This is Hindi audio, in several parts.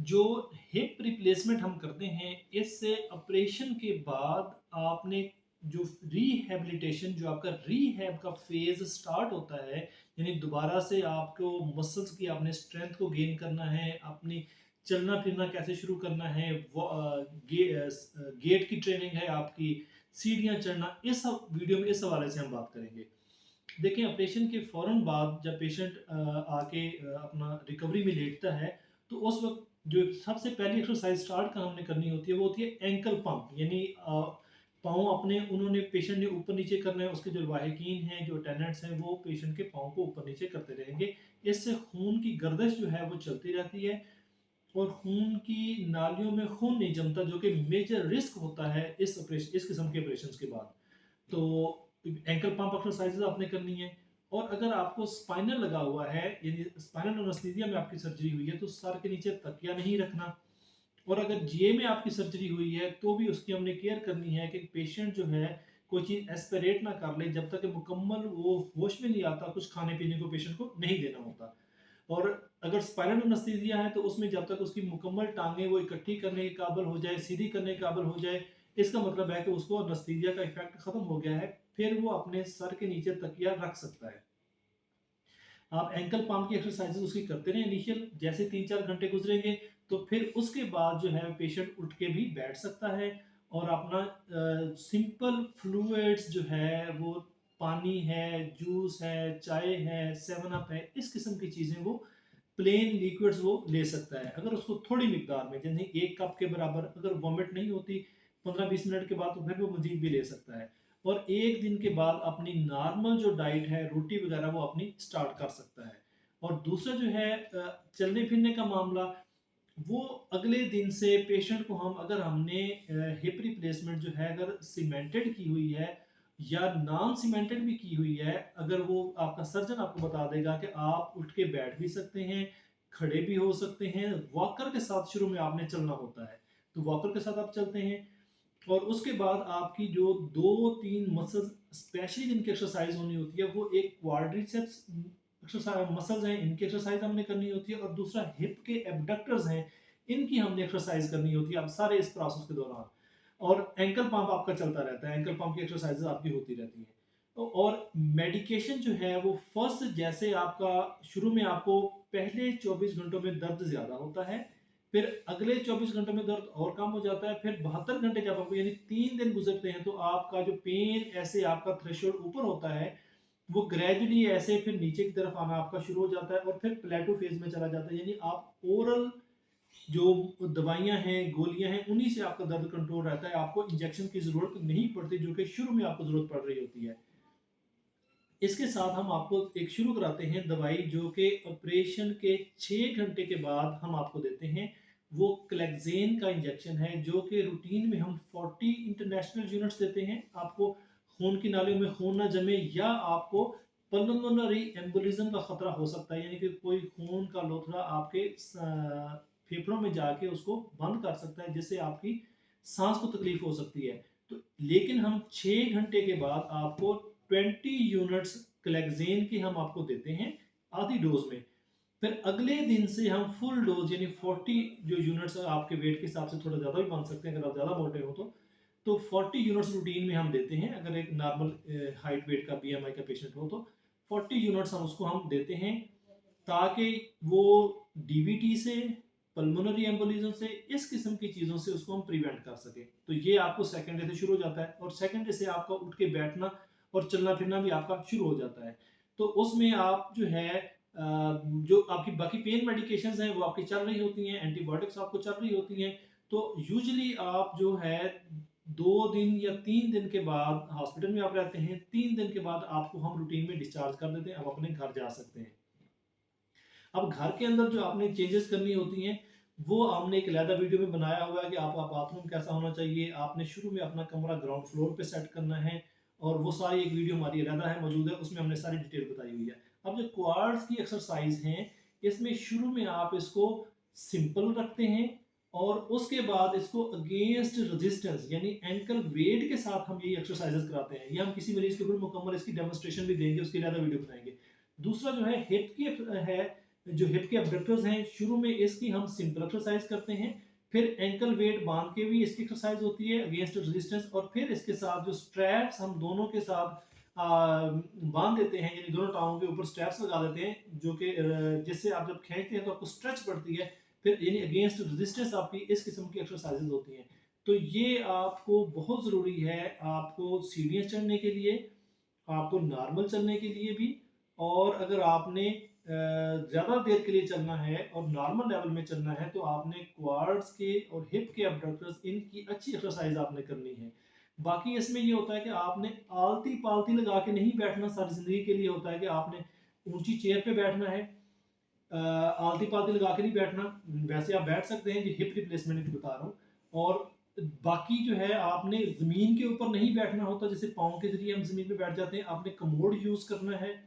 जो हिप रिप्लेसमेंट हम करते हैं, इससे ऑपरेशन के बाद आपने जो रिहैबिलिटेशन, जो आपका रीहैब का फेज स्टार्ट होता है, यानी दोबारा से आपको मसल्स की आपने स्ट्रेंथ को गेन करना है, अपनी चलना फिरना कैसे शुरू करना है, गेट की ट्रेनिंग है आपकी, सीढ़ियाँ चढ़ना, इस सब वीडियो में इस हवाले से हम बात करेंगे। देखिए, ऑपरेशन के फ़ौरन बाद जब पेशेंट आके अपना रिकवरी में लेटता है, तो उस वक्त जो सबसे पहली एक्सरसाइज स्टार्ट का हमने करनी होती है वो होती है एंकल पंप, यानी पाँव अपने उन्होंने पेशेंट ने ऊपर नीचे करना है, उसके जो वाहिकीन हैं, जो अटेंडेंट्स हैं, वो पेशेंट के पाँव को ऊपर नीचे करते रहेंगे। इससे खून की गर्दिश जो है वो चलती रहती है और खून की नालियों में खून नहीं जमता, जो कि मेजर रिस्क होता है इस किस्म के ऑपरेशन के बाद। तो एंकल पंप एक्सरसाइजेज आपने करनी है। और अगर आपको स्पाइनल लगा हुआ है, यानी स्पाइनल एनेस्थीसिया में आपकी सर्जरी हुई है, तो सर के नीचे तकिया नहीं रखना। और अगर जीए में आपकी सर्जरी हुई है तो भी उसकी हमने केयर करनी है कि पेशेंट जो है कोई चीज़ एस्पिरेट ना कर ले, जब तक कि मुकम्मल वो होश में नहीं आता, कुछ खाने पीने को पेशेंट को नहीं देना होता। और अगर स्पाइनल एनेस्थीसिया है तो उसमें जब तक उसकी मुकम्मल टांगें वो इकट्ठी करने के काबिल हो जाए, सीधी करने के काबिल हो जाए, इसका मतलब है कि उसको एनेस्थीसिया का इफेक्ट खत्म हो गया है, फिर वो अपने सर के नीचे तकिया रख सकता है। आप एंकल पाम की एक्सरसाइजेज उसकी करते रहें इनिशियल, जैसे 3-4 घंटे गुजरेंगे तो फिर उसके बाद जो है पेशेंट उठ के भी बैठ सकता है और अपना सिंपल फ्लूइड्स जो है वो पानी है, जूस है, चाय है, सेवन अप है, इस किस्म की चीज़ें वो प्लेन लिक्विड्स वो ले सकता है। अगर उसको थोड़ी मिकदार में, जैसे 1 कप के बराबर, अगर वॉमिट नहीं होती 15-20 मिनट के बाद, तो फिर वो मजीद भी ले सकता है। और 1 दिन के बाद अपनी नॉर्मल जो डाइट है, रोटी वगैरह, वो अपनी स्टार्ट कर सकता है। और दूसरा जो है चलने फिरने का मामला, वो अगले दिन से पेशेंट को हम, अगर हमने हिप रिप्लेसमेंट जो है अगर सीमेंटेड की हुई है या नॉन सीमेंटेड भी की हुई है, अगर वो आपका सर्जन आपको बता देगा कि आप उठ के बैठ भी सकते हैं, खड़े भी हो सकते हैं, वॉकर के साथ शुरू में आपने चलना होता है, तो वॉकर के साथ आप चलते हैं। और उसके बाद आपकी जो 2-3 मसल्स स्पेशली जिनकी एक्सरसाइज होनी होती है, वो एक क्वाड्रिसेप्स एक्सरसाइज मसल्स हैं, इनकी एक्सरसाइज हमने करनी होती है, और दूसरा हिप के एबडक्टर्स हैं, इनकी हमने एक्सरसाइज करनी होती है अब सारे इस प्रोसेस के दौरान। और एंकल पंप आपका चलता रहता है, एंकल पंप की एक्सरसाइजेज आपकी होती रहती हैं। और मेडिकेशन जो है वो फर्स्ट, जैसे आपका शुरू में आपको पहले 24 घंटों में दर्द ज़्यादा होता है, फिर अगले 24 घंटों में दर्द और कम हो जाता है, फिर 72 घंटे जब आपको, यानी 3 दिन गुजरते हैं, तो आपका जो पेन ऐसे आपका थ्रेशोल्ड ऊपर होता है, वो ग्रेजुअली ऐसे फिर नीचे की तरफ आना आपका शुरू हो जाता है और फिर प्लेटो फेज में चला जाता है, यानी आप ओरल जो दवाइयाँ हैं, गोलियाँ हैं, उन्हीं से आपका दर्द कंट्रोल रहता है, आपको इंजेक्शन की ज़रूरत नहीं पड़ती, जो कि शुरू में आपको ज़रूरत पड़ रही होती है। इसके साथ हम आपको एक शुरू कराते हैं दवाई, जो कि ऑपरेशन के 6 घंटे के बाद हम आपको देते हैं। वो क्लेक्सेन का इंजेक्शन है, जो कि रूटीन में हम 40 इंटरनेशनल यूनिट्स देते हैं आपको, खून की नालियों में खून ना जमे, या आपको पल्मोनरी एम्बोलिज्म का खतरा हो सकता है, यानी कि कोई खून का लोथड़ा आपके फेफड़ों में जाके उसको बंद कर सकता है, जिससे आपकी सांस को तकलीफ हो सकती है। तो लेकिन हम 6 घंटे के बाद आपको 20 यूनिट्स क्लेक्सेन की हम आपको देते हैं आधी डोज में। फिर अगले दिन से हम फुल डोज, यानी 40 जो यूनिट्स, आपके वेट के हिसाब से थोड़ा ज़्यादा भी बन सकते हैं अगर आप ज़्यादा मोटे हो तो 40 यूनिट्स रूटीन में हम देते हैं, अगर एक नॉर्मल हाइट वेट का बीएमआई का पेशेंट हो तो 40 यूनिट्स हम उसको हम देते हैं, ताकि वो डीवीटी से, पल्मोनरी एम्बोलिज्म से, इस किस्म की चीज़ों से उसको हम प्रिवेंट कर सकें। तो ये आपको सेकेंड डे से शुरू हो जाता है, और सेकेंड डे से आपका उठ के बैठना और चलना फिरना भी आपका शुरू हो जाता है। तो उसमें आप जो है जो आपकी बाकी पेन मेडिकेशंस हैं वो आपकी चल रही होती हैं, एंटीबायोटिक्स आपको चल रही होती हैं। तो यूजुअली आप जो है 2 दिन या 3 दिन के बाद हॉस्पिटल में आप रहते हैं, 3 दिन के बाद आपको हम रूटीन में डिस्चार्ज कर देते हैं, आप अपने घर जा सकते हैं। अब घर के अंदर जो आपने चेंजेस करनी होती हैं, वो हमने एक अलहदा वीडियो में बनाया हुआ है कि आपका बाथरूम कैसा होना चाहिए, आपने शुरू में अपना कमरा ग्राउंड फ्लोर पे सेट करना है, और वो सारी एक वीडियो हमारी अलहदा है मौजूद है, उसमें हमने सारी डिटेल बताई हुई है। अब जो क्वाड्स की एक्सरसाइज हैं, इसमें शुरू में आप इसको सिंपल रखते हैं, और उसके बाद इसको अगेंस्ट रेजिस्टेंस, यानी एंकल वेट के साथ हम ये एक्सरसाइजेस कराते हैं। ये हम किसी मरीज के ऊपर मुकम्मल इसकी डेमोस्ट्रेशन भी देंगे, उसकी अलहदा वीडियो बनाएंगे। दूसरा जो है हिप की है, जो हिप के अबडक्टर्स हैं, शुरू में इसकी हम सिंपल एक्सरसाइज करते हैं, फिर एंकल वेट बांध के भी इसकी एक्सरसाइज होती है अगेंस्ट रेजिस्टेंस, और फिर इसके साथ जो स्ट्रैप्स हम दोनों के साथ बांध देते हैं, यानी दोनों टांगों के ऊपर स्ट्रैप्स लगा देते हैं, जो कि जिससे आप जब खींचते हैं तो आपको स्ट्रेच पड़ती है, फिर यानी अगेंस्ट रेजिस्टेंस आपकी इस किस्म की एक्सरसाइजेज होती हैं। तो ये आपको बहुत ज़रूरी है, आपको सीढ़ियाँ चढ़ने के लिए, आपको नॉर्मल चलने के लिए भी, और अगर आपने ज़्यादा देर के लिए चलना है और नॉर्मल लेवल में चलना है तो आपने क्वाड्स के और हिप के अबडक्टर्स इनकी अच्छी एक्सरसाइज आपने करनी है। बाकी इसमें ये होता है कि आपने आलती पालती लगा के नहीं बैठना, सारी ज़िंदगी के लिए होता है कि आपने ऊंची चेयर पे बैठना है, आलती पालती लगा के नहीं बैठना। वैसे आप बैठ सकते हैं, जो हिप रिप्लेसमेंट की बता रहा हूँ। और बाकी जो है, आपने ज़मीन के ऊपर नहीं बैठना होता, जैसे पाँव के जरिए हम ज़मीन पे बैठ जाते हैं, आपने कमोड यूज़ करना है।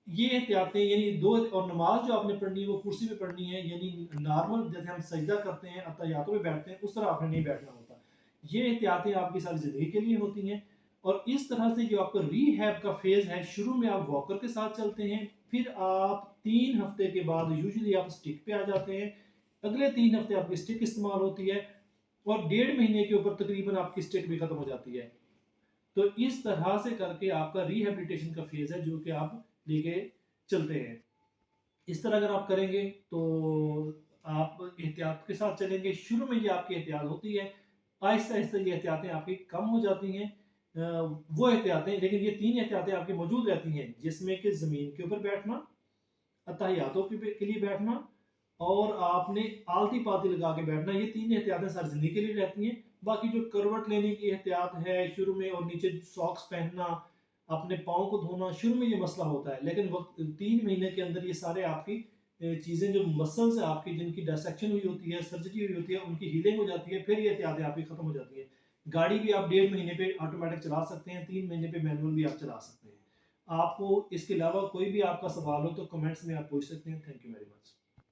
ये एहतियातें, यानी दो, और नमाज जो आपने पढ़नी है वो कुर्सी पे पढ़नी है, यानी नॉर्मल जैसे हम सजदा करते हैं अत्तहियातों में बैठते हैं उस तरह आपने नहीं बैठना होता। ये एहतियातें आपकी सारी ज़िंदगी के लिए होती हैं। और इस तरह से जो आपका रीहैब का फेज़ है, शुरू में आप वॉकर के साथ चलते हैं, फिर आप 3 हफ्ते के बाद यूजुअली आप स्टिक पे आ जाते हैं, अगले 3 हफ्ते आपकी स्टिक इस्तेमाल होती है, और 1.5 महीने के ऊपर तकरीबन आपकी स्टिक भी खत्म हो जाती है। तो इस तरह से करके आपका रिहेबिलिटेशन का फेज़ है जो कि आप लेके चलते हैं। इस तरह अगर आप करेंगे तो आप एहतियात के साथ चलेंगे, शुरू में ये आपकी एहतियात होती है, आहिस्ता आहिस्ता ये एहतियातें आपकी कम हो जाती हैं। वो एहतियातें, लेकिन ये 3 एहतियातें आपकी मौजूद रहती हैं, जिसमें कि ज़मीन के ऊपर बैठना, अत्तहियातों के लिए बैठना, और आपने आलती पालती लगा के बैठना। ये 3 एहतियातें सारी ज़िंदगी के लिए रहती हैं। बाकी जो करवट लेने की एहतियात है शुरू में, और नीचे सॉक्स पहनना, अपने पाँव को धोना, शुरू में ये मसला होता है, लेकिन वक्त 3 महीने के अंदर ये सारे आपकी चीज़ें, जो मसल्स है आपकी, जिनकी डायसेक्शन हुई होती है, सर्जरी हुई होती है, उनकी हीलिंग हो जाती है, फिर ये एहतियातें आपकी ख़त्म हो जाती है। गाड़ी भी आप 1.5 महीने पे ऑटोमेटिक चला सकते हैं, 3 महीने पे मैनुअल भी आप चला सकते हैं। आपको इसके अलावा कोई भी आपका सवाल हो तो कमेंट्स में आप पूछ सकते हैं। Thank you very much.